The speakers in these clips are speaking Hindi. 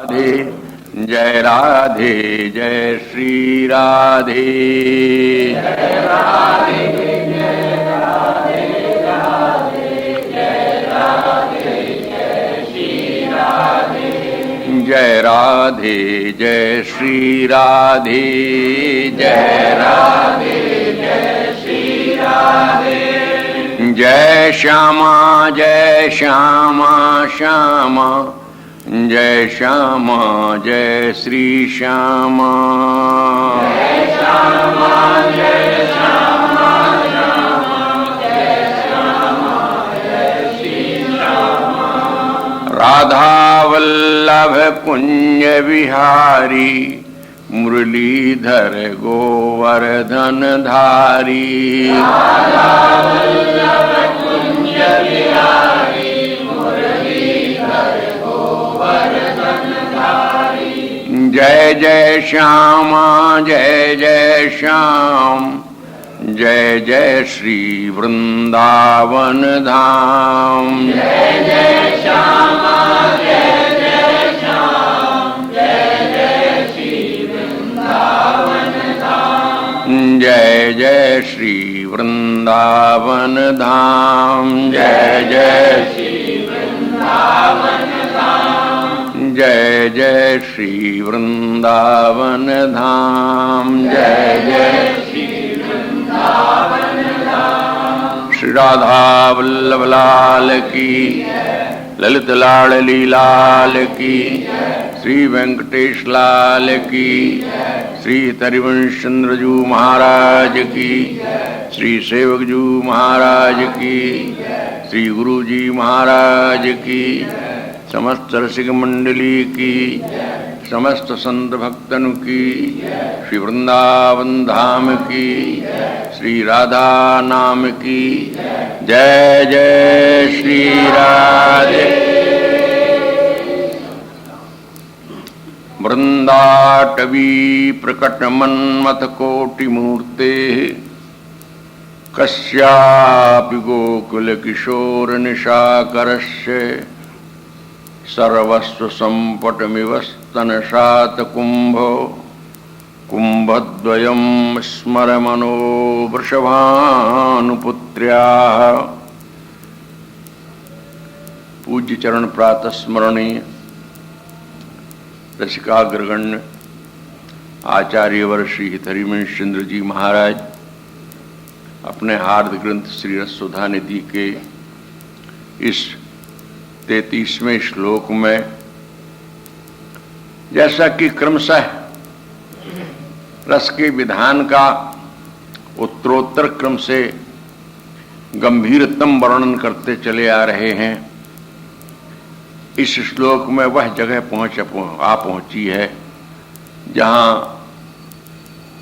जय राधे जय श्री राधे। जय राधे जय राधे राधे जय राधे जय श्री राधे। जय राधे जय श्री राधे। जय राधे जय श्री राधे। जय श्यामा श्यामा जय श्यामा जय श्री श्यामा। जय श्यामा जय श्यामा जय श्यामा जय श्री श्यामा। राधा वल्लभ कुंज विहारी मुरलीधर गोवर्धन धारी। राधा वल्लभ कुंज विहारी मुरलीधर गोवर्धन धारी। जय जय श्यामा जय जय श्याम जय जय श्री वृंदावन धाम। जय जय श्यामा जय जय श्याम जय जय श्री वृंदावन धाम। जय जय श्री वृंदावन धाम। जय जय श्री वृंदावन धाम। जय जय श्री वृंदावन धाम। जय जय श्री वृंदावन धाम। श्री राधा वल्लभ लाल की, ललित लाडली लाल की, श्री वेंकटेश लाल की, श्री हरिवंश चंद्र जू महाराज की, श्री सेवक जू महाराज की, श्री गुरु जी महाराज की, समस्त रसिक मंडली की, समस्त संत भक्तन की, श्री वृंदावन धाम की, श्री राधा नाम की। जय जय श्री राधे। वृंदाटवी प्रकट मन्मथ कोटि मूर्ते कस्यापि गोकुल किशोर निशाकरस्य सर्वस्व संपटमिव स्तन शात कुंभो कुंभद्वयं स्मर मनो वृषभानुपुत्र्याः। पूज्य चरण प्रातः स्मरणीय रसिकाग्रगण्य आचार्यवर श्री हरिवंश चंद्र जी महाराज अपने हार्द ग्रंथ श्री रससुधा निधि के इस 33वें श्लोक में, जैसा कि क्रमशः रस के विधान का उत्तरोत्तर क्रम से गंभीरतम वर्णन करते चले आ रहे हैं, इस श्लोक में वह जगह पहुंची है जहां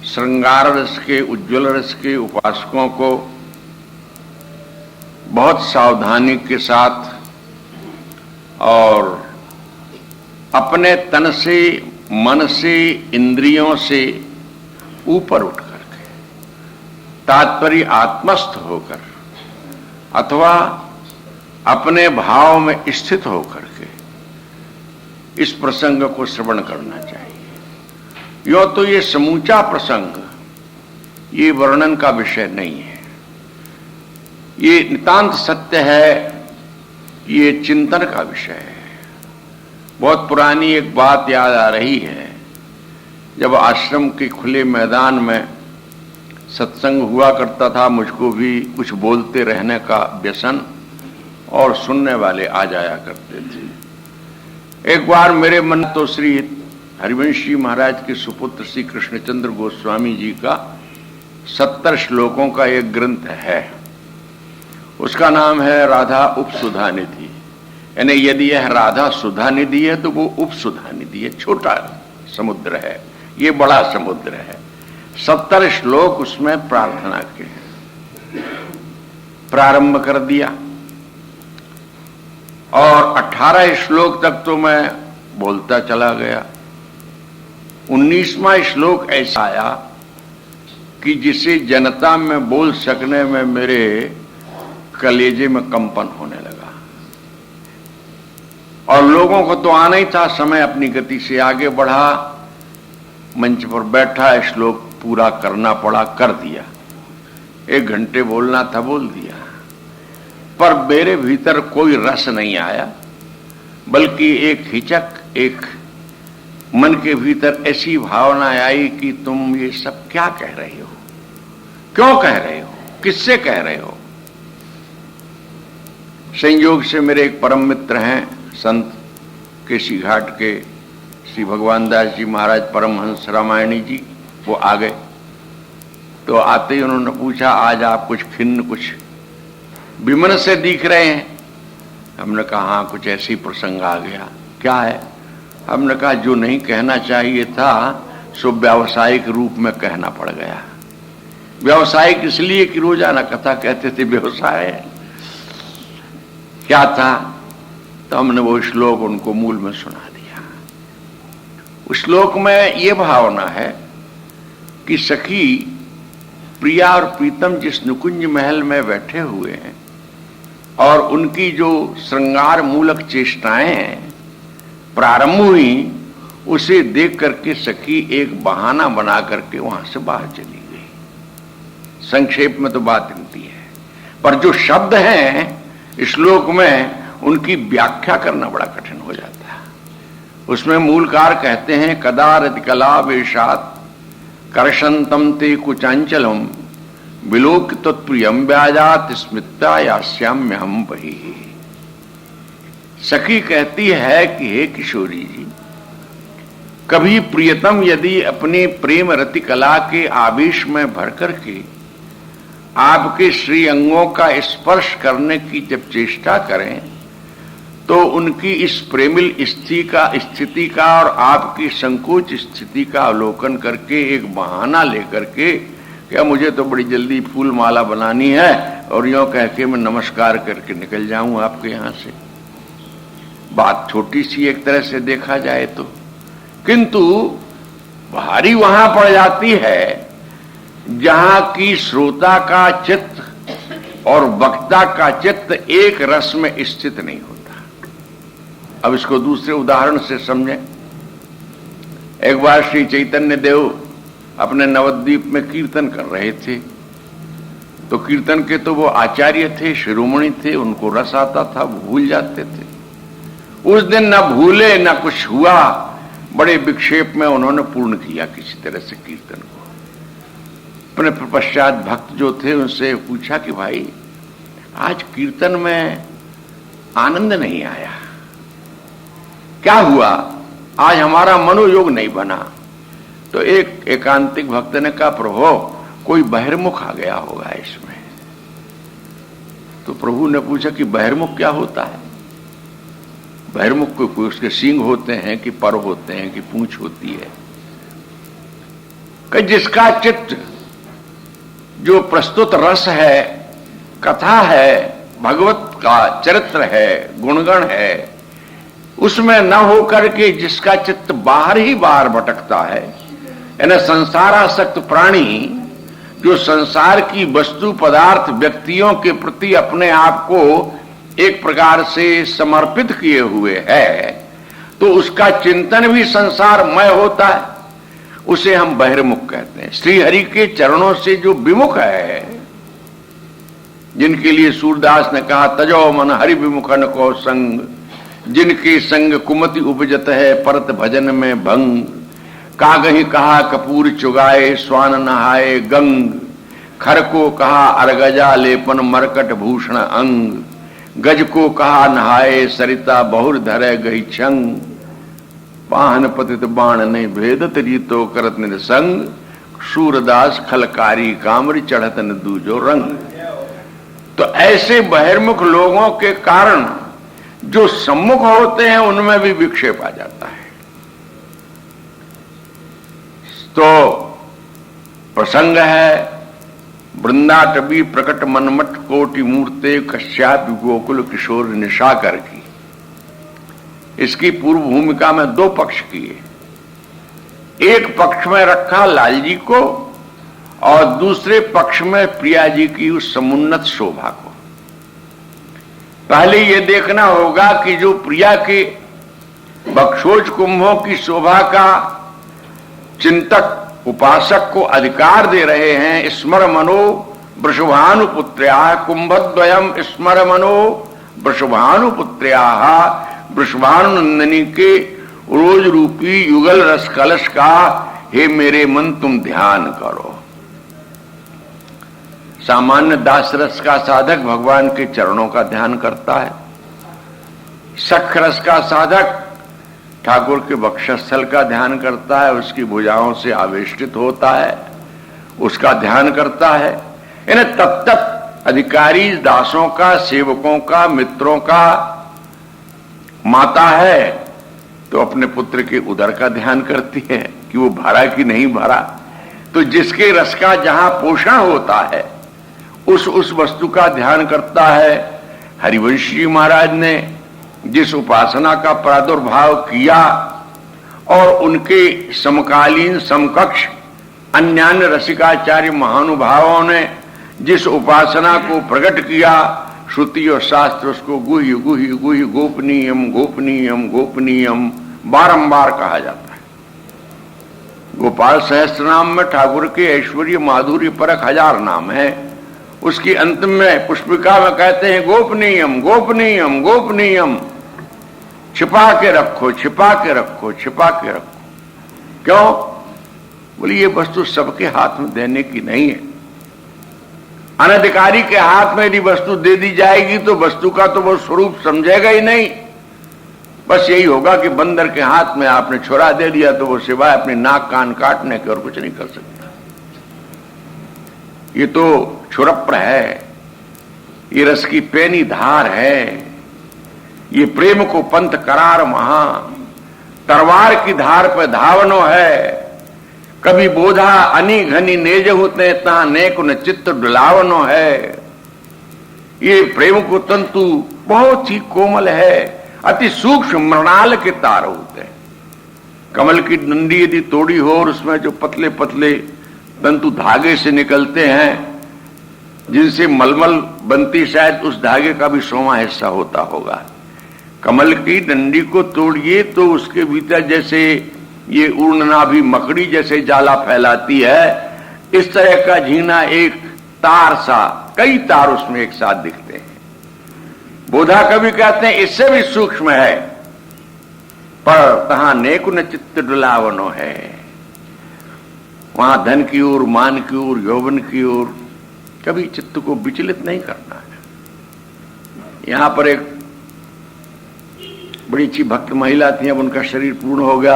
श्रृंगार रस के, उज्ज्वल रस के उपासकों को बहुत सावधानी के साथ और अपने तन से, मन से, इंद्रियों से ऊपर उठ करके, तात्पर्य आत्मस्थ होकर अथवा अपने भाव में स्थित होकर के इस प्रसंग को श्रवण करना चाहिए। यो तो ये समूचा प्रसंग ये वर्णन का विषय नहीं है, ये नितांत सत्य है, ये चिंतन का विषय है। बहुत पुरानी एक बात याद आ रही है, जब आश्रम के खुले मैदान में सत्संग हुआ करता था, मुझको भी कुछ बोलते रहने का व्यसन और सुनने वाले आ जाया करते थे। एक बार मेरे मन तो श्री हरिवंश जी महाराज के सुपुत्र श्री कृष्णचंद्र गोस्वामी जी का 70 श्लोकों का एक ग्रंथ है, उसका नाम है राधा उपसुधा निधि। यानी यदि यह राधा सुधा निधि है तो वो उपसुधा निधि है, छोटा समुद्र है, ये बड़ा समुद्र है। 70 श्लोक उसमें प्रार्थना के प्रारंभ कर दिया और 18 श्लोक तक तो मैं बोलता चला गया। 19वां श्लोक ऐसा आया कि जिसे जनता में बोल सकने में मेरे कलेजे में कंपन होने लगा और लोगों को तो आना ही था। समय अपनी गति से आगे बढ़ा, मंच पर बैठा, श्लोक पूरा करना पड़ा, कर दिया। 1 घंटे बोलना था, बोल दिया। पर मेरे भीतर कोई रस नहीं आया, बल्कि एक हिचक, एक मन के भीतर ऐसी भावना आई कि तुम ये सब क्या कह रहे हो, क्यों कह रहे हो, किससे कह रहे हो। संयोग से मेरे एक परम मित्र हैं, संत केसी घाट के श्री भगवान दास जी महाराज परमहंस रामायणी जी, वो आ गए। तो आते ही उन्होंने पूछा, आज आप कुछ खिन्न, कुछ विमन से दिख रहे हैं। हमने कहा हाँ, कुछ ऐसी प्रसंग आ गया। क्या है? हमने कहा जो नहीं कहना चाहिए था सो व्यावसायिक रूप में कहना पड़ गया। व्यावसायिक इसलिए कि रोजाना कथा कहते थे, व्यवसाय है। क्या था? तो हमने वो श्लोक उनको मूल में सुना दिया। उस श्लोक में ये भावना है कि सखी प्रिया और प्रीतम जिस नुकुंज महल में बैठे हुए हैं और उनकी जो श्रृंगार मूलक चेष्टाएं प्रारंभ हुई, उसे देख करके सखी एक बहाना बना करके वहां से बाहर चली गई। संक्षेप में तो बात इतनी है, पर जो शब्द हैं श्लोक में उनकी व्याख्या करना बड़ा कठिन हो जाता है। उसमें मूलकार कहते हैं, कदा रतिकला वेशात करशंतम ते कुचांचलम विलोक तत्प्रियम व्याजात स्मृत्या यास्याम्य हम बही। सखी कहती है कि हे किशोरी जी, कभी प्रियतम यदि अपने प्रेम रति कला के आवेश में भर करके आपके श्री अंगों का स्पर्श करने की जब चेष्टा करें, तो उनकी इस प्रेमिल स्थिति का और आपकी संकोच स्थिति का अवलोकन करके एक बहाना लेकर के, क्या मुझे तो बड़ी जल्दी फूल माला बनानी है और यूं कह के मैं नमस्कार करके निकल जाऊं आपके यहां से। बात छोटी सी एक तरह से देखा जाए तो, किंतु भारी वहां पड़ जाती है जहां की श्रोता का चित्त और वक्ता का चित्त एक रस में स्थित नहीं होता। अब इसको दूसरे उदाहरण से समझें। एक बार श्री चैतन्य देव अपने नवद्वीप में कीर्तन कर रहे थे, तो कीर्तन के तो वो आचार्य थे, शिरोमणि थे, उनको रस आता था, वो भूल जाते थे। उस दिन न भूले न कुछ हुआ, बड़े विक्षेप में उन्होंने पूर्ण किया किसी तरह से कीर्तन को। अपने पश्चात भक्त जो थे उनसे पूछा कि भाई आज कीर्तन में आनंद नहीं आया, क्या हुआ, आज हमारा मनोयोग नहीं बना। तो एक एकांतिक भक्त ने कहा, प्रभु कोई बहिर्मुख आ गया होगा इसमें। तो प्रभु ने पूछा कि बहिर्मुख क्या होता है? बहिर्मुख कोई उसके सींग होते हैं कि पर होते हैं कि पूंछ होती है? कि जिसका चित्त जो प्रस्तुत रस है, कथा है, भगवत का चरित्र है, गुणगण है, उसमें न होकर के जिसका चित्त बाहर ही बाहर भटकता है, यानी संसारासक्त प्राणी जो संसार की वस्तु पदार्थ व्यक्तियों के प्रति अपने आप को एक प्रकार से समर्पित किए हुए है, तो उसका चिंतन भी संसारमय होता है, उसे हम बहिर्मुख कहते हैं। श्री हरि के चरणों से जो विमुख है, जिनके लिए सूरदास ने कहा, तजो मन हरि विमुखन को संग, जिनके संग कुमति उपजत है परत भजन में भंग। कागही कहा कपूर चुगाए स्वान नहाए गंग, खर को कहा अर्गजा लेपन मरकट भूषण अंग, गज को कहा नहाए सरिता बहुर धरे गही छंग, पाहन पतित बाण नहीं भेदत रीतो करत निसंग, सूरदास खलकारी कामरी चढ़त न दूजो रंग। तो ऐसे बहिर्मुख लोगों के कारण जो सम्मुख होते हैं उनमें भी विक्षेप आ जाता है। तो प्रसंग है, वृंदाटवी प्रकट मनमठ कोटि मूर्ते कश्याप गोकुल किशोर निशाकर की। इसकी पूर्व भूमिका में 2 पक्ष किए। एक पक्ष में रखा लाल जी को और दूसरे पक्ष में प्रिया जी की उस समुन्नत शोभा को। पहले यह देखना होगा कि जो प्रिया के बक्षोज कुंभों की शोभा का चिंतक उपासक को अधिकार दे रहे हैं। स्मर मनो वृषभानुपुत्र्या कुंभद्वयम स्मर मनो वृषभानुपुत्र्या, वृषभानुनंदिनी के रोज रूपी युगल रस कलश का हे मेरे मन तुम ध्यान करो। सामान्य दास रस का साधक भगवान के चरणों का ध्यान करता है। सख रस का साधक ठाकुर के वक्षस्थल का ध्यान करता है, उसकी भुजाओं से आवेष्टित होता है, उसका ध्यान करता है। यानी तब तक अधिकारी दासों का, सेवकों का, मित्रों का माता है तो अपने पुत्र के उदर का ध्यान करती है कि वो भरा कि नहीं भरा। तो जिसके रस का जहां पोषण होता है उस वस्तु का ध्यान करता है। हरिवंश जी महाराज ने जिस उपासना का प्रादुर्भाव किया और उनके समकालीन समकक्ष अन्यान्य रसिकाचार्य महानुभावों ने जिस उपासना को प्रकट किया, श्रुति और शास्त्र उसको गुह्य गुह्य गुह्य गोपनीयम गोपनीयम गोपनीयम बारंबार कहा जाता है। गोपाल सहस्त्र नाम में ठाकुर के ऐश्वर्य माधुर्य परक 1000 नाम है। उसकी अंत में पुष्पिका में कहते हैं गोपनीयम गोपनीयम गोपनीयम, छिपा के रखो छिपा के रखो छिपा के रखो। क्यों? बोली ये वस्तु सबके हाथ में देने की नहीं है। अनधिकारी के हाथ में यदि वस्तु दे दी जाएगी तो वस्तु का तो वो स्वरूप समझेगा ही नहीं। बस यही होगा कि बंदर के हाथ में आपने छुरा दे दिया तो वो सिवाय अपनी नाक कान काटने के और कुछ नहीं कर सकता। ये तो छुरप्र है, ये रस की पैनी धार है, ये प्रेम को पंथ करार महा, तरवार की धार पे धावनो है। कभी बोधा अनी घनी नेज होते ता नेक न चित्त डुलावनो है। ये प्रेम को तंतु बहुत ही कोमल है, अति सूक्ष्म मृणाल के तार होते हैं। कमल की डंडी यदि तोड़ी हो और उसमें जो पतले पतले तंतु धागे से निकलते हैं जिनसे मलमल बनती, शायद उस धागे का भी 100वां हिस्सा होता होगा। कमल की डंडी को तोड़िए तो उसके भीतर जैसे ये उड़ना भी मकड़ी जैसे जाला फैलाती है, इस तरह का झीना एक तार सा, कई तार उसमें एक साथ दिखते हैं। बोधा कवि कहते हैं इससे भी सूक्ष्म है, पर तहां नेकुन चित्त डुलावनो है। वहां धन की ओर, मान की ओर, यौवन की ओर कभी चित्त को विचलित नहीं करना है। यहां पर एक बड़ी अच्छी भक्त महिला थी, अब उनका शरीर पूर्ण हो गया।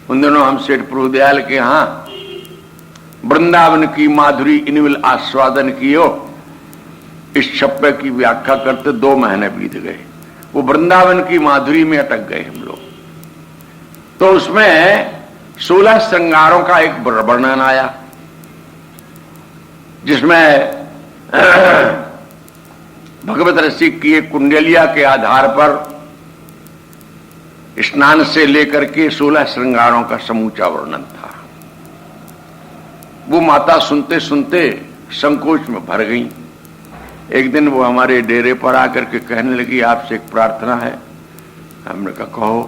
उन दिनों हम सेठ प्रभुदयाल के यहां वृंदावन की माधुरी इनविल आस्वादन कियो, इस छप्पे की व्याख्या करते 2 महीने बीत गए। वो वृंदावन की माधुरी में अटक गए हम लोग। तो उसमें 16 श्रृंगारों का एक वर्णन आया, जिसमें भगवत रसिक की एक कुंडलिया के आधार पर स्नान से लेकर के 16 श्रृंगारों का समूचा वर्णन था। वो माता सुनते सुनते संकोच में भर गई। एक दिन वो हमारे डेरे पर आकर के कहने लगी आपसे एक प्रार्थना है। हमने कहा कहो।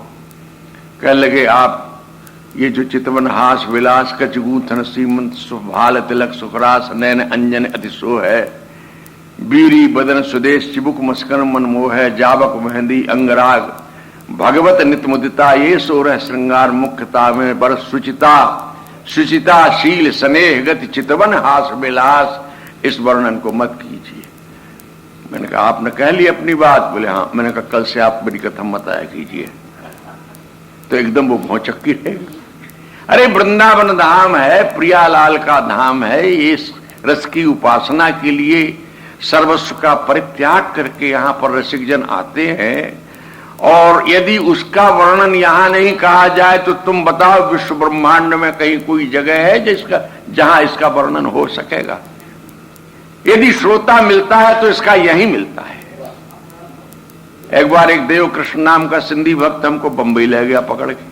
कहने लगे आप ये जो चितवन हास विलास कचगूथन सीमंत सुभाल तिलक सुखरास नैन अंजन अतिशो है, बीरी बदन सुदेश चिबुक मस्कन मनमोह है, जावक मेहंदी अंगराग भगवत नितमुदिता ये 16 श्रृंगार मुख्यता में बर सुचिता सुचिता शील स्नेह गति चितवन हास विलास, इस वर्णन को मत कीजिए। मैंने कहा आपने कह ली अपनी बात? बोले हाँ। मैंने कहा कल से आप मेरी कथा मत आया कीजिए। तो एकदम वो भौचक्की रह गई। अरे वृंदावन धाम है, प्रियालाल का धाम है, ये रस की उपासना के लिए सर्वस्व का परित्याग करके यहां पर रसिक जन आते हैं। और यदि उसका वर्णन यहां नहीं कहा जाए तो तुम बताओ विश्व ब्रह्मांड में कहीं कोई जगह है जिसका जहां इसका वर्णन हो सकेगा? यदि श्रोता मिलता है तो इसका यही मिलता है। एक बार एक देव कृष्ण नाम का सिंधी भक्त हमको बंबई ले गया पकड़ के,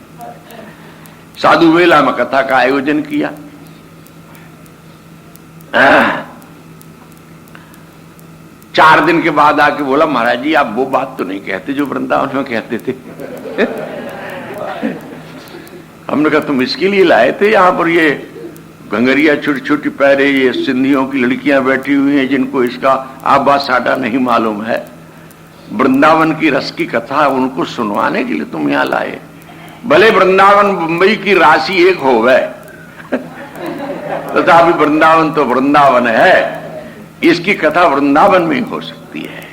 साधु वेला में कथा का आयोजन किया। 4 दिन के बाद आके बोला, महाराज जी आप वो बात तो नहीं कहते जो वृंदावन में कहते थे। हमने कहा तुम इसके लिए लाए थे यहां पर ये घंगरिया छोटी छोटी पैरे, ये सिंधियों की लड़कियां बैठी हुई हैं जिनको इसका आबा साडा नहीं मालूम है, वृंदावन की रस की कथा उनको सुनवाने के लिए तुम यहां लाए। भले वृंदावन मुंबई की राशि एक हो गए तथापि वृंदावन तो वृंदावन है, इसकी कथा वृंदावन में ही हो सकती है।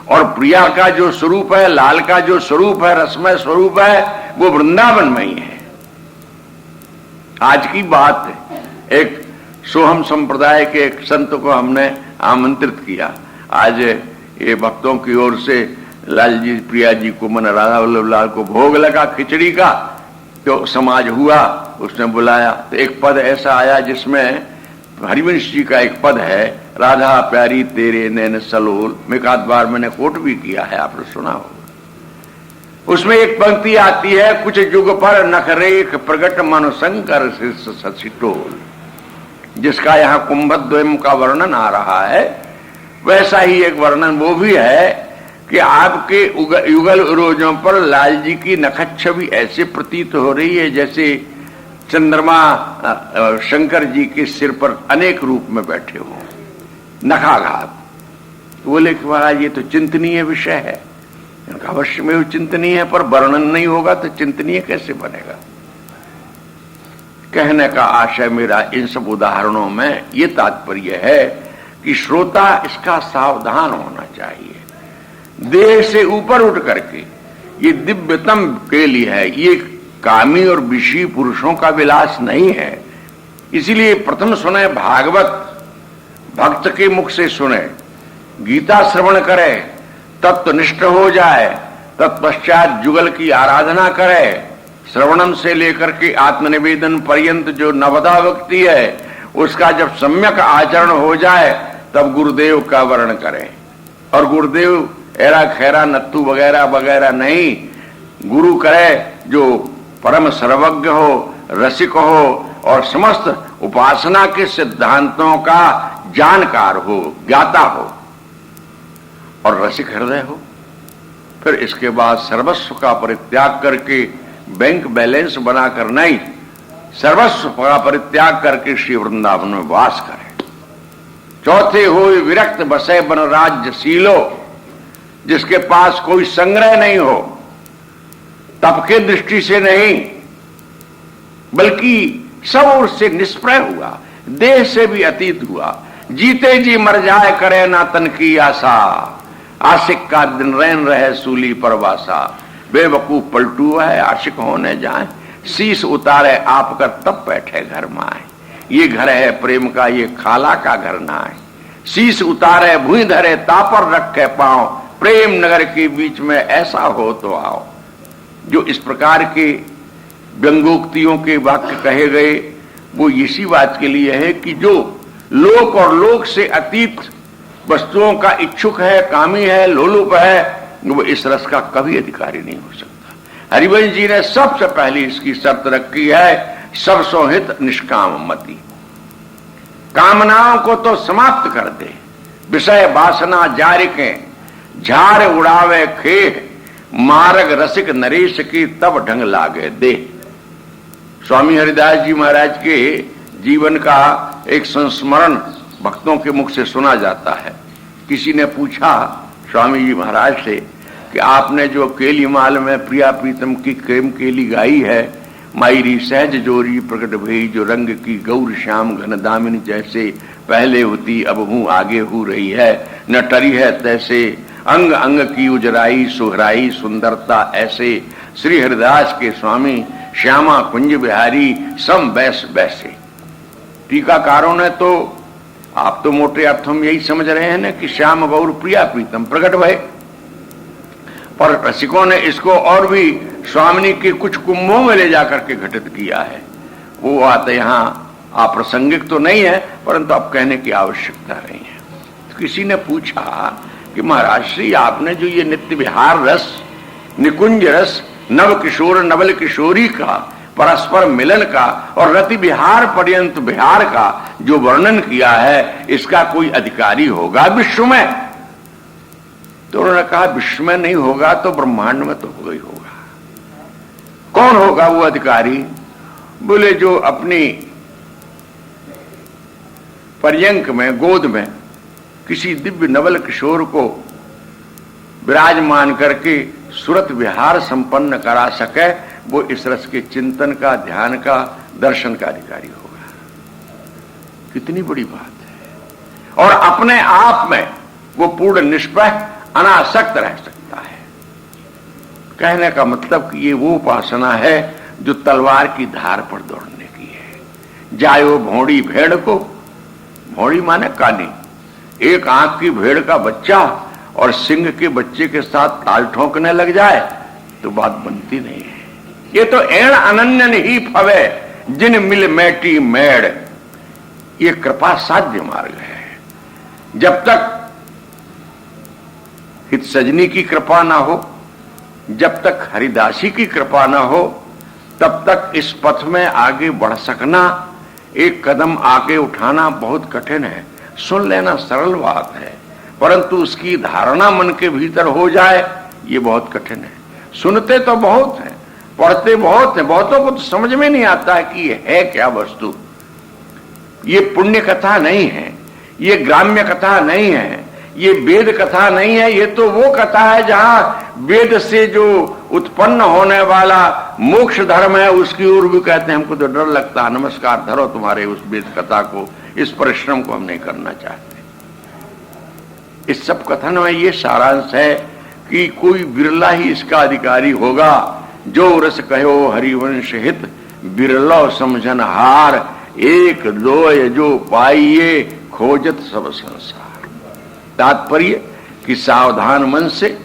और प्रिया का जो स्वरूप है, लाल का जो स्वरूप है, रसमय स्वरूप है, वो वृंदावन में ही है। आज की बात है, एक सोहम संप्रदाय के एक संत को हमने आमंत्रित किया। आज ये भक्तों की ओर से लाल जी प्रिया जी को, मन राधा वल्लभ लाल को भोग लगा खिचड़ी का, तो समाज हुआ, उसने बुलाया। तो एक पद ऐसा आया जिसमें हरिवंश जी का एक पद है, राधा प्यारी तेरे नैन सलोल, में एक आध बार मैंने कोट भी किया है, आपने सुना होगा। उसमें एक पंक्ति आती है, कुछ जुग पर नखरेख प्रगट मन शंकर ससिटोल, जिसका यहां कुंभद्वयम का वर्णन आ रहा है। वैसा ही एक वर्णन वो भी है कि आपके युगल रोजों पर लाल जी की नखत छवि ऐसे प्रतीत हो रही है जैसे चंद्रमा शंकर जी के सिर पर अनेक रूप में बैठे हो, नखाघात। बोले कि महाराज ये तो चिंतनीय विषय है। अवश्य में वो चिंतनीय है, पर वर्णन नहीं होगा तो चिंतनीय कैसे बनेगा। कहने का आशय मेरा इन सब उदाहरणों में ये तात्पर्य है कि श्रोता इसका सावधान होना चाहिए। देह से ऊपर उठ करके ये दिव्यतम के लिए है, ये कामी और विषी पुरुषों का विलास नहीं है। इसीलिए प्रथम सुने भागवत, भक्त के मुख से सुने, गीता श्रवण करे, तत्वनिष्ठ हो जाए, तत्पश्चात जुगल की आराधना करे। श्रवणम से लेकर के आत्मनिवेदन पर्यंत जो नवदा भक्ति है, उसका जब सम्यक आचरण हो जाए तब गुरुदेव का वर्ण करें। और गुरुदेव एरा खैरा नत्थु वगैरह वगैरह नहीं, गुरु करे जो परम सर्वज्ञ हो, रसिक हो और समस्त उपासना के सिद्धांतों का जानकार हो, ज्ञाता हो और रसिक हृदय हो। फिर इसके बाद सर्वस्व का परित्याग करके, बैंक बैलेंस बनाकर नहीं, सर्वस्व का परित्याग करके श्री वृंदावन में वास करे। चौथे हो विरक्त बसे बन राज्य सीलो, जिसके पास कोई संग्रह नहीं हो, तब के दृष्टि से नहीं बल्कि सब ओर से निष्प्रय हुआ, देह से भी अतीत हुआ। जीते जी मर जाए करे ना तन की आशा, आशिक का दिन रैन रहे सूली परवासा। बेवकूफ पलटू है आशिक होने जाए, शीश उतारे आप कर तब बैठे घर में आए। ये घर है प्रेम का, ये खाला का घर ना है। शीश उतारे भूई धरे तापर रखे पांव, प्रेम नगर के बीच में ऐसा हो तो आओ। जो इस प्रकार के व्यंगोक्तियों के वाक्य कहे गए वो इसी बात के लिए है कि जो लोक और लोक से अतीत वस्तुओं का इच्छुक है, कामी है, लोलुप है, वो इस रस का कभी अधिकारी नहीं हो सकता। हरिवंश जी ने सबसे पहले इसकी शर्त रखी है, सब सोहित निष्काम मति। कामनाओं को तो समाप्त कर दे, विषय वासना जारिके, झाड़ उड़ावे खेह, मार्ग रसिक नरेश की तब ढंग लागे दे। स्वामी हरिदास जी महाराज के जीवन का एक संस्मरण भक्तों के मुख से सुना जाता है। किसी ने पूछा स्वामी जी महाराज से कि आपने जो केली माल में प्रिया प्रीतम की प्रेम केली गाई है, मायरी सहज जोरी प्रकट भई, जो रंग की गौर श्याम घन दामिनी, जैसे पहले होती अब हूं आगे हो रही है, न टरी है तैसे, अंग अंग की उजराई सुहराई सुंदरता ऐसे। श्री हरिदास के स्वामी श्यामा कुंज बिहारी सम बैस बैसे। टीकाकारों ने तो, आप तो मोटे अर्थों में यही समझ रहे हैं ना कि श्याम गौर प्रिया प्रीतम प्रकट भय, पर रसिकों ने इसको और भी स्वामिनी के कुछ कुंभों में ले जाकर के घटित किया है। वो बात यहाँ अप्रासंगिक तो नहीं है, परंतु अब कहने की आवश्यकता नहीं है। तो किसी ने पूछा कि महाराज श्री आपने जो ये नित्य विहार रस, निकुंज रस, नव किशोर नवल किशोरी का परस्पर मिलन का और रति विहार पर्यंत विहार का जो वर्णन किया है, इसका कोई अधिकारी होगा विश्व में? तो उन्होंने कहा विश्व में नहीं होगा तो ब्रह्मांड में तो होगा ही होगा। कौन होगा वो अधिकारी? बोले जो अपनी पर्यंक में, गोद में किसी दिव्य नवल किशोर को विराजमान करके सुरत विहार संपन्न करा सके, वो इस रस के चिंतन का, ध्यान का, दर्शन का अधिकारी होगा। कितनी बड़ी बात है। और अपने आप में वो पूर्ण निष्पय, अनासक्त रह सकता है। कहने का मतलब कि ये वो उपासना है जो तलवार की धार पर दौड़ने की है। जायो भौड़ी भेड़ को, भौड़ी माने कानी, एक आंख की भेड़ का बच्चा और सिंह के बच्चे के साथ ताल ठोकने लग जाए तो बात बनती नहीं है। ये तो एण अनन्य नहीं फवे जिन मिल मैटी मेड़, ये कृपा साध्य मार्ग है। जब तक हित सजनी की कृपा ना हो, जब तक हरिदासी की कृपा ना हो, तब तक इस पथ में आगे बढ़ सकना, एक कदम आगे उठाना बहुत कठिन है। सुन लेना सरल बात है, परंतु उसकी धारणा मन के भीतर हो जाए ये बहुत कठिन है। सुनते तो बहुत हैं, पढ़ते बहुत हैं, बहुतों को तो समझ में नहीं आता है कि ये है क्या वस्तु। ये पुण्य कथा नहीं है, ये ग्राम्य कथा नहीं है, ये वेद कथा नहीं है। ये तो वो कथा है जहां वेद से जो उत्पन्न होने वाला मोक्ष धर्म है उसकी ओर भी कहते हैं हमको तो डर लगता है, नमस्कार धरो तुम्हारे उस वेद कथा को, इस परिश्रम को हम नहीं करना चाहते। इस सब कथन में ये सारांश है कि कोई बिरला ही इसका अधिकारी होगा। जो रस कहो हरिवंश हित, बिरलो समझन हार, एक दो जो पाइये खोजत सब संसार। तात्पर्य कि सावधान मन से,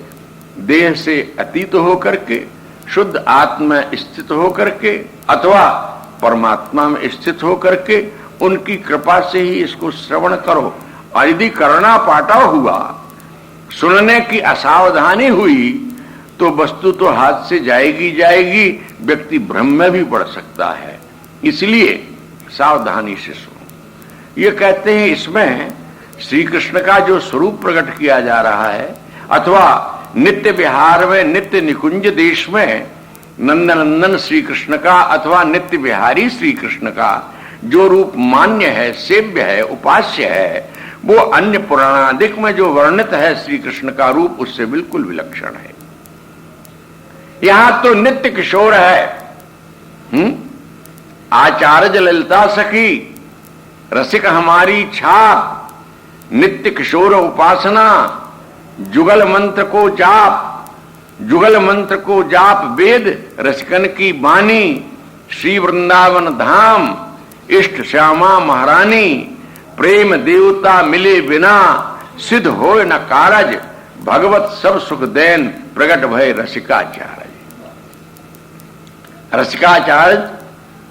देह से अतीत होकर के, शुद्ध आत्मा में स्थित होकर के अथवा परमात्मा में स्थित होकर के उनकी कृपा से ही इसको श्रवण करो। और यदि करना पाटा हुआ, सुनने की असावधानी हुई तो वस्तु तो हाथ से जाएगी जाएगी, व्यक्ति भ्रम में भी पड़ सकता है। इसलिए सावधानी से सुनो। ये कहते हैं इसमें श्री कृष्ण का जो स्वरूप प्रकट किया जा रहा है, अथवा नित्य विहार में, नित्य निकुंज देश में नंदनंदन श्री कृष्ण का अथवा नित्य विहारी श्री कृष्ण का जो रूप मान्य है, सेव्य है, उपास्य है, वो अन्य पुराणादिक में जो वर्णित है श्री कृष्ण का रूप उससे बिल्कुल विलक्षण है। यहां तो नित्य किशोर है। आचार्य ललिता सखी, रसिक हमारी छाप, नित्य किशोर उपासना, जुगल मंत्र को जाप, जुगल मंत्र को जाप वेद, रसिकन की बानी, श्री वृंदावन धाम, इष्ट श्यामा महारानी, प्रेम देवता मिले बिना, सिद्ध होय न कारज, भगवत सब सुख देन, प्रगट भय रसिकाचार्य। रसिकाचार्य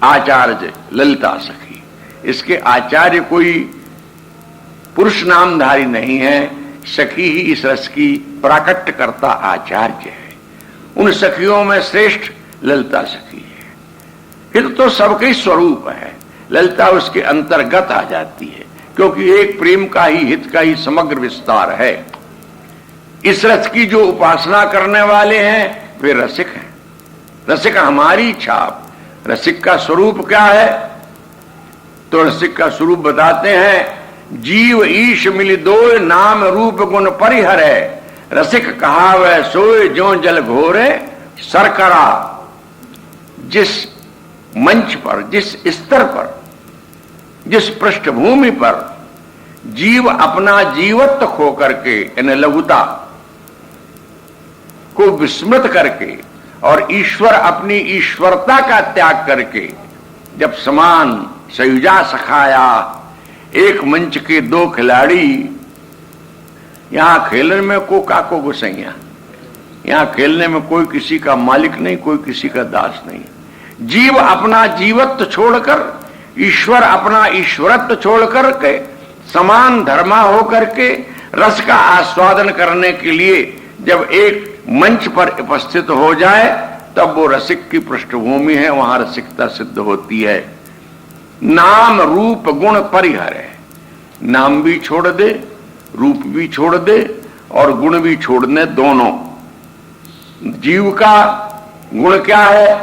आचार्य ललिता सखी, इसके आचार्य कोई पुरुष नामधारी नहीं है, सखी ही इस रस की प्राकट्य करता आचार्य है। उन सखियों में श्रेष्ठ ललिता सखी है। हित तो सबके स्वरूप है, ललिता उसके अंतर्गत आ जाती है, क्योंकि एक प्रेम का ही, हित का ही समग्र विस्तार है। इस रस की जो उपासना करने वाले हैं वे रसिक हैं। रसिक हमारी छाप। रसिक का स्वरूप क्या है? तो रसिक का स्वरूप बताते हैं, जीव ईश मिल दोय, नाम रूप गुण परिहरे, रसिक कहावे सोय जो जल घोरे सरकरा। जिस मंच पर, जिस स्तर पर, जिस पृष्ठभूमि पर जीव अपना जीवत्व खो करके, यानी लघुता को विस्मृत करके और ईश्वर अपनी ईश्वरता का त्याग करके, जब समान सयुजा सखाया, एक मंच के दो खिलाड़ी, यहां खेलने में को काको गुसैया, यहां खेलने में कोई किसी का मालिक नहीं, कोई किसी का दास नहीं। जीव अपना जीवत्व छोड़कर, ईश्वर अपना ईश्वरत्व छोड़कर के समान धर्मा होकर के रस का आस्वादन करने के लिए जब एक मंच पर उपस्थित हो जाए तब वो रसिक की पृष्ठभूमि है, वहां रसिकता सिद्ध होती है। नाम रूप गुण परिहर है। नाम भी छोड़ दे, रूप भी छोड़ दे, और गुण भी छोड़ने, दोनों। जीव का गुण क्या है?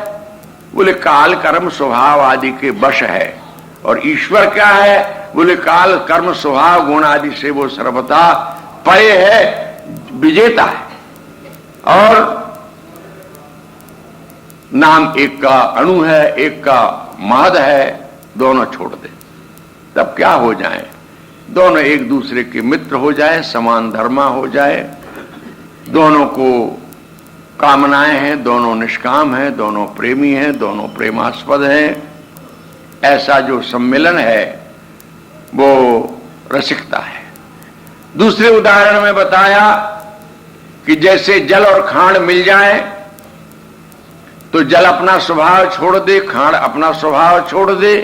बोले काल कर्म स्वभाव आदि के वश है। और ईश्वर क्या है? बोले काल कर्म स्वभाव गुण आदि से वो सर्वथा परे है, विजेता है। और नाम एक का अणु है, एक का महद है, दोनों छोड़ दे, तब क्या हो जाए? दोनों एक दूसरे के मित्र हो जाए, समान धर्मा हो जाए, दोनों को कामनाएं हैं, दोनों निष्काम हैं, दोनों प्रेमी हैं, दोनों प्रेमास्पद हैं। ऐसा जो सम्मेलन है वो रसिकता है। दूसरे उदाहरण में बताया कि जैसे जल और खांड मिल जाए तो जल अपना स्वभाव छोड़ दे, खांड अपना स्वभाव छोड़ दे,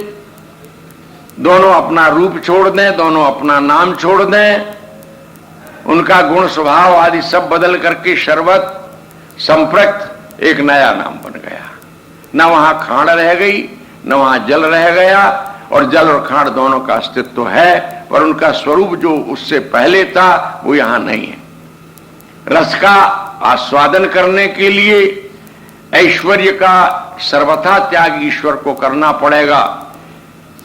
दोनों अपना रूप छोड़ दें, दोनों अपना नाम छोड़ दें, उनका गुण स्वभाव आदि सब बदल करके शरबत संप्रक्त एक नया नाम बन गया। न वहां खांड रह गई, न वहां जल रह गया, और जल और खांड दोनों का अस्तित्व है, पर उनका स्वरूप जो उससे पहले था वो यहां नहीं है। रस का आस्वादन करने के लिए ऐश्वर्य का सर्वथा त्याग ईश्वर को करना पड़ेगा।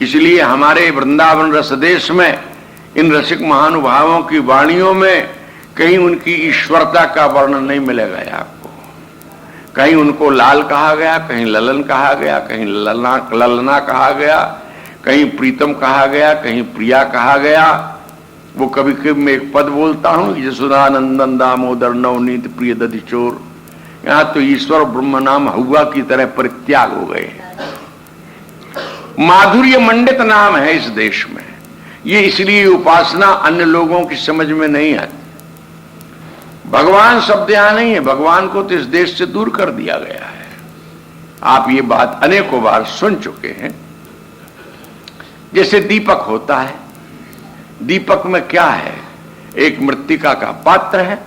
इसलिए हमारे वृंदावन रस देश में इन रसिक महानुभावों की वाणियों में कहीं उनकी ईश्वरता का वर्णन नहीं मिलेगा आपको। कहीं उनको लाल कहा गया, कहीं ललन कहा गया, कहीं ललना कहा गया, कहीं प्रीतम कहा गया, कहीं प्रिया कहा गया। वो कभी कभी मैं एक पद बोलता हूं, यशोदानंदन दामोदर नवनीत प्रिय दधि चोर। यहां तो ईश्वर ब्रह्म नाम हुआ की तरह परित्याग हो गए हैं। माधुर्य मंडित नाम है इस देश में। ये इसलिए उपासना अन्य लोगों की समझ में नहीं आती। भगवान शब्द यहां नहीं है, भगवान को तो इस देश से दूर कर दिया गया है। आप ये बात अनेकों बार सुन चुके हैं। जैसे दीपक होता है, दीपक में क्या है? एक मृत्तिका का पात्र है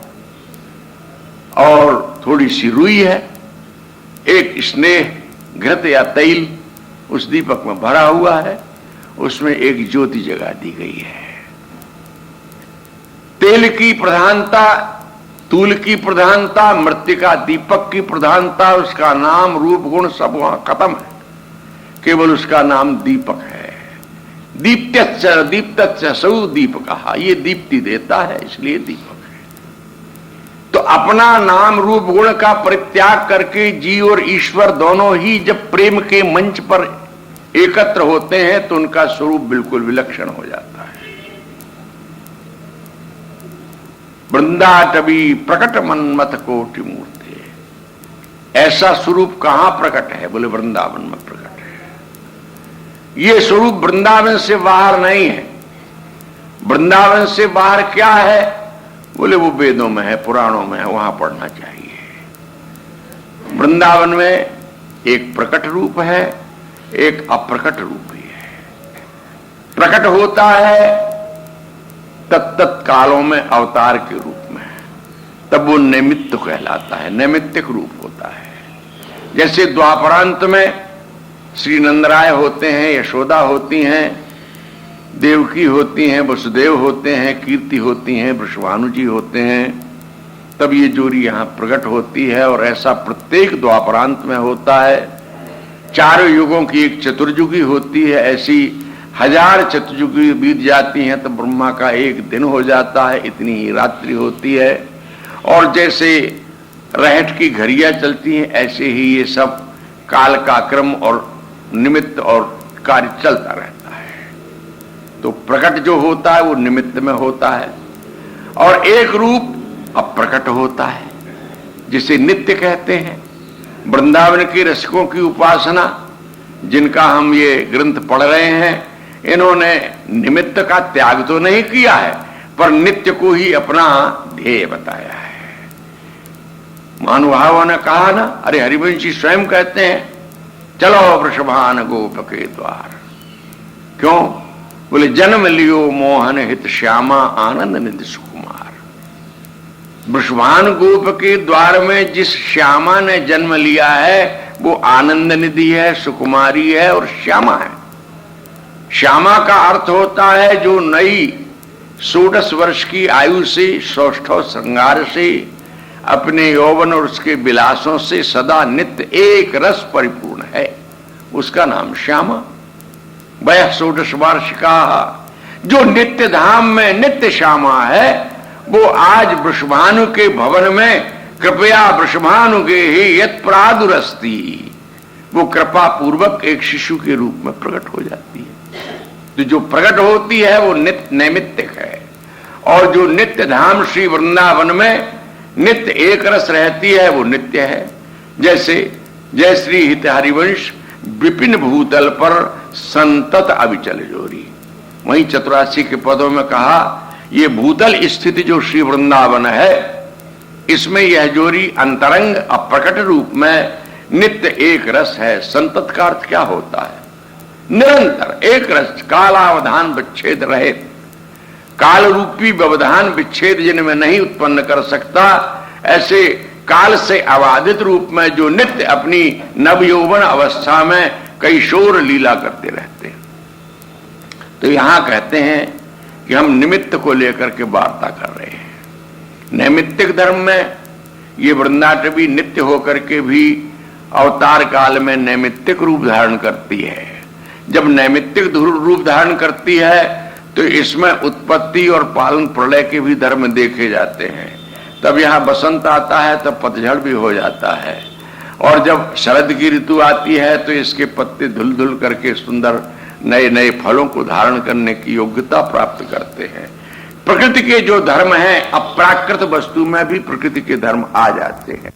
और थोड़ी सी रुई है, एक स्नेह घृत या तैल उस दीपक में भरा हुआ है, उसमें एक ज्योति जगा दी गई है। तेल की प्रधानता, तूल की प्रधानता, मृत्तिका दीपक की प्रधानता, उसका नाम रूप गुण सब वहां खत्म है, केवल उसका नाम दीपक है। दीप्त्यच्च दीप्तच्च सौ दीप कहा, ये दीप्ति देता है इसलिए दीपक है। तो अपना नाम रूप गुण का परित्याग करके जीव और ईश्वर दोनों ही जब प्रेम के मंच पर एकत्र होते हैं तो उनका स्वरूप बिल्कुल विलक्षण हो जाता है। वृंदाटवी प्रकट मन्मथ कोटि मूर्ति, ऐसा स्वरूप कहां प्रकट है? बोले वृंदावन में प्रकट है। ये स्वरूप वृंदावन से बाहर नहीं है। वृंदावन से बाहर क्या है? बोले वो वेदों में है, पुराणों में है, वहां पढ़ना चाहिए। वृंदावन में एक प्रकट रूप है, एक अप्रकट रूप भी है। प्रकट होता है तत्त कालों में अवतार के रूप में, तब वो नैमित्त कहलाता है, नैमित्तिक रूप होता है। जैसे द्वापरांत में श्री नंदराय होते हैं, यशोदा होती हैं, देवकी होती हैं, वसुदेव होते हैं, कीर्ति होती हैं, वृषभानु जी होते हैं, तब ये जोड़ी यहां प्रकट होती है। और ऐसा प्रत्येक द्वापरांत में होता है। चारों युगों की एक चतुर्युगी होती है, ऐसी 1000 चतुर्युगी बीत जाती हैं तो ब्रह्मा का एक दिन हो जाता है, इतनी ही रात्रि होती है। और जैसे रहट की घड़ियां चलती हैं, ऐसे ही ये सब काल का क्रम और निमित्त और कार्य चलता रहता है। तो प्रकट जो होता है वो निमित्त में होता है, और एक रूप अप्रकट होता है जिसे नित्य कहते हैं। वृंदावन के रसिकों की उपासना, जिनका हम ये ग्रंथ पढ़ रहे हैं, इन्होंने निमित्त का त्याग तो नहीं किया है, पर नित्य को ही अपना ध्येय बताया है। महानुभावों ने कहा ना, अरे हरिवंशी स्वयं कहते हैं चलो वृषभान गोप के द्वार। क्यों? बोले जन्म लियो मोहन हित श्यामा आनंद निधि सुकुमार। वृषभान गोप के द्वार में जिस श्यामा ने जन्म लिया है वो आनंद निधि है, सुकुमारी है और श्यामा है। श्यामा का अर्थ होता है जो नई 16 वर्ष की आयु से सौष्ठव श्रृंगार से अपने यौवन और उसके विलासों से सदा नित्य एक रस परिपूर्ण है, उसका नाम श्यामा। वह 16 वर्ष का जो नित्य धाम में नित्य श्यामा है, वो आज वृषभानु के भवन में कृपया वृषभानु के ही यत् प्रादुरस्ति, वो कृपा पूर्वक एक शिशु के रूप में प्रकट हो जाती है। तो जो प्रकट होती है वो नित्य नैमित्तिक है, और जो नित्य धाम श्री वृंदावन में नित्य एक रस रहती है वो नित्य है। जैसे जय श्री हित हरिवंश विपिन भूतल पर संतत अविचल जोरी, वहीं चतुरासी के पदों में कहा ये भूतल स्थिति जो श्री वृंदावन है, इसमें यह जोरी अंतरंग अप्रकट रूप में नित्य एक रस है। संतत का अर्थ क्या होता है? निरंतर एक रस, कालावधान विच्छेद रहित। काल रूपी व्यवधान विच्छेद जिनमें नहीं उत्पन्न कर सकता, ऐसे काल से अबाधित रूप में जो नित्य अपनी नवयौवन अवस्था में कैशोर लीला करते रहते हैं। तो यहां कहते हैं कि हम निमित्त को लेकर के वार्ता कर रहे हैं। नैमित्तिक धर्म में ये वृंदाटवी नित्य होकर के भी अवतार काल में नैमित्तिक रूप धारण करती है। जब नैमित्तिक रूप धारण करती है तो इसमें उत्पत्ति और पालन प्रलय के भी धर्म देखे जाते हैं। तब यहां बसंत आता है तब पतझड़ भी हो जाता है, और जब शरद की ऋतु आती है तो इसके पत्ते धुल धुल करके सुंदर नए नए फलों को धारण करने की योग्यता प्राप्त करते हैं। प्रकृति के जो धर्म हैं, अप्राकृत वस्तु में भी प्रकृति के धर्म आ जाते हैं।